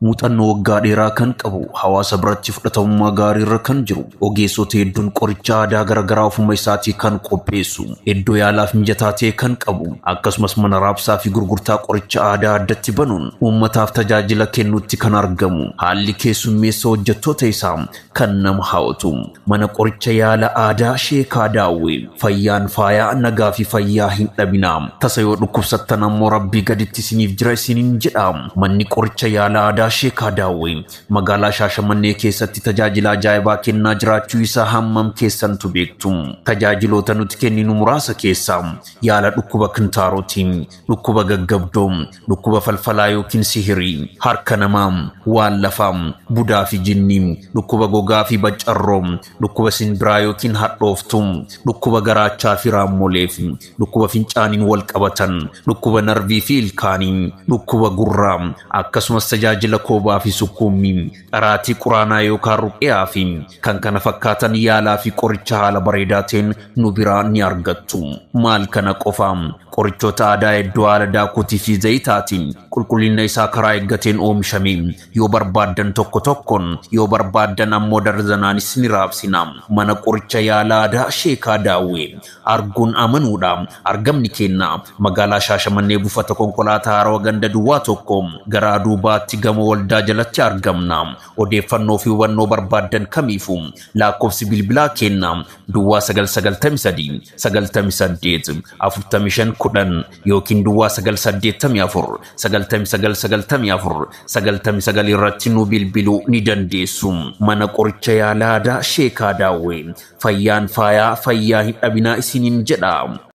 Muuxannoo waggaa dheeraa kan qabu hawaasa biratti fudhatamummaa gaarii irra kan jiru ogeessota hedduun qoricha aadaa garaagaraa ofuma isaatii kan qopheessu iddoo yaalaaf mijataa ta'e kan qabu akkasumas mana raabsaa fi gurgurtaa qoricha aadaa addatti banuun uummataaf tajaajila kennuutti kan argamu haalli keessummeessa hojjettoota isaa kan nama hawwatu mana qoricha yaala aadaa Sheekaa Daawwee fayyaan faayaa nagaa fi fayyaa hin dhabinaa tasa yoo dhukkubsattan ammoo rabbii gaditti isiniif jira isiniin jedha manni qoricha yaala aadaa Sheekaa Daawwee magaalaa Shaashamannee keessatti tajaajila ajaa'ibaa kennaa jiraachuu isaa hammam keessantu beektu tajaajiloota nuti kenninu muraasa keessaa yaala dhukkuba kintaarootiin dhukkuba gaggabdoo dhukkuba falfalaa yookiin sihirii harka namaa waan lafaa budaa fi jinnii dhukkuba gogaa fi baccarroo dhukkuba sinbiraa yookiin hadhooftuu dhukkuba garaachaa fi raammoleef dhukkuba fincaaniin wal qabatan dhukkuba narvii fi ilkaanii dhukkuba gurraa akkasumas tajaajila koobaa fi sukkuumii qaraatii quraanaa yookaan ruqyaa fi kan kana fakkaatan yaalaa fi qoricha haala bareedaa ta'een nu biraa ni argattu maal kana qofaa qorichoota aadaa hedduu haala daakuutii fi zayitaatiin qulqullina isaa karaa eeggateen oomishame yoo barbaadan tokko tokkoon yoo barbaadan ammoo darzanaanis ni raabsina mana qoricha yaala aadaa Sheekaa Daawwee arguun amanuudha argamni kenna magaalaa Shaashamannee buufata konkolaataa Haroo Ganda Duwwaa tokko garaa duubaatti gamoo waldaa jalatti argamna odeeffannoo fi hubannoo barbaadan kamiifuu lakkoofsi bilbilaa kenna Duwwaa 993 98 45 10 yookiin Duwwaa 984 9994 99 irratti nu bilbiluu ni dandeessu mana qoricha yaala aadaa Sheekaa Daawwee fayyaan faayaa fayyaa hin dhabinaa isiniin jedha.